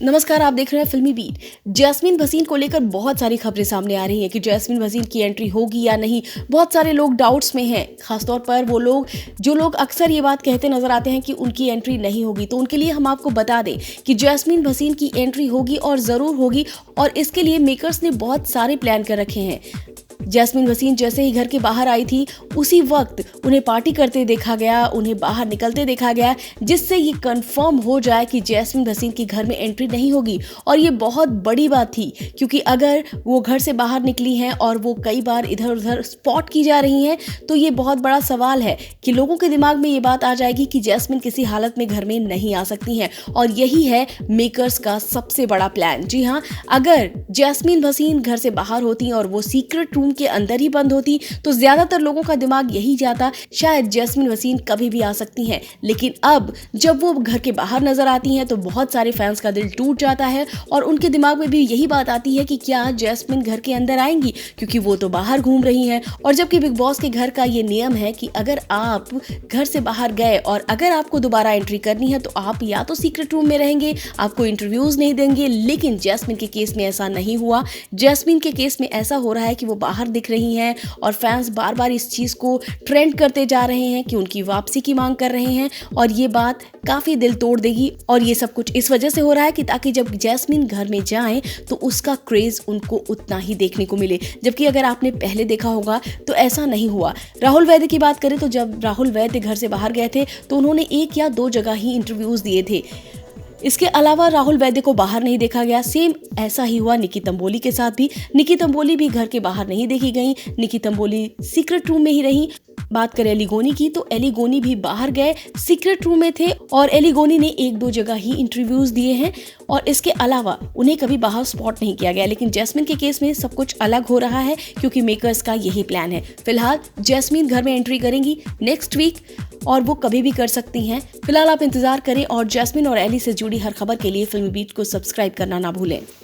नमस्कार, आप देख रहे हैं फिल्मी बीट। जैस्मीन भसीन को लेकर बहुत सारी खबरें सामने आ रही हैं कि जैस्मीन भसीन की एंट्री होगी या नहीं। बहुत सारे लोग डाउट्स में हैं, खासतौर पर वो लोग जो लोग अक्सर ये बात कहते नजर आते हैं कि उनकी एंट्री नहीं होगी। तो उनके लिए हम आपको बता दें कि जैस्मीन भसीन की एंट्री होगी और ज़रूर होगी, और इसके लिए मेकर्स ने बहुत सारे प्लान कर रखे हैं। जैस्मीन भसीन जैसे ही घर के बाहर आई थी, उसी वक्त उन्हें पार्टी करते देखा गया, उन्हें बाहर निकलते देखा गया, जिससे ये कंफर्म हो जाए कि जैस्मीन भसीन की घर में एंट्री नहीं होगी। और ये बहुत बड़ी बात थी, क्योंकि अगर वो घर से बाहर निकली हैं और वो कई बार इधर उधर स्पॉट की जा रही हैं, तो ये बहुत बड़ा सवाल है कि लोगों के दिमाग में ये बात आ जाएगी कि जैस्मीन किसी हालत में घर में नहीं आ सकती हैं। और यही है मेकर्स का सबसे बड़ा प्लान। जी हाँ, अगर जैस्मीन भसीन घर से बाहर होती और वो सीक्रेट रूम के अंदर ही बंद होती, तो ज्यादातर लोगों का दिमाग यही जाता, शायद जैस्मीन भसीन कभी भी आ सकती हैं। लेकिन अब जब वो घर के बाहर नजर आती हैं, तो बहुत सारे फैंस का दिल टूट जाता है और उनके दिमाग में भी यही बात आती है कि क्या जैस्मीन घर के अंदर आएंगी, क्योंकि वो तो बाहर घूम रही हैं। और जबकि बिग बॉस के घर का ये नियम है कि अगर आप घर से बाहर गए और अगर आपको दोबारा एंट्री करनी है, तो आप या तो सीक्रेट रूम में रहेंगे, आपको इंटरव्यूज नहीं देंगे। लेकिन जैस्मीन के केस में ऐसा नहीं हुआ। जैस्मीन के केस में ऐसा हो रहा है कि वो बाहर दिख रही हैं और फैंस बार बार इस चीज को ट्रेंड करते जा रहे हैं कि उनकी वापसी की मांग कर रहे हैं। और ये बात काफी दिल तोड़ देगी। और ये सब कुछ इस वजह से हो रहा है कि ताकि जब जैस्मीन घर में जाएं, तो उसका क्रेज उनको उतना ही देखने को मिले। जबकि अगर आपने पहले देखा होगा तो ऐसा नहीं हुआ। राहुल वैद्य की बात करें तो जब राहुल वैद्य घर से बाहर गए थे, तो उन्होंने एक या दो जगह ही इंटरव्यूज दिए थे। इसके अलावा राहुल वैद्य को बाहर नहीं देखा गया। सेम ऐसा ही हुआ निकी तंबोली के साथ भी। निकी तंबोली भी घर के बाहर नहीं देखी गई। निकी तंबोली सीक्रेट रूम में ही रही। बात करें एली गोनी की, तो एली गोनी भी बाहर गए, सीक्रेट रूम में थे, और एली गोनी ने एक दो जगह ही इंटरव्यूज दिए हैं। और इसके अलावा उन्हें कभी बाहर स्पॉट नहीं किया गया। लेकिन जैस्मीन के केस में सब कुछ अलग हो रहा है, क्योंकि मेकर्स का यही प्लान है। फिलहाल जैस्मीन घर में एंट्री करेंगी नेक्स्ट वीक, और वो कभी भी कर सकती हैं। फिलहाल आप इंतजार करें और जैस्मीन और एली से जुड़ी हर खबर के लिए फिल्मी बीट को सब्सक्राइब करना ना भूलें।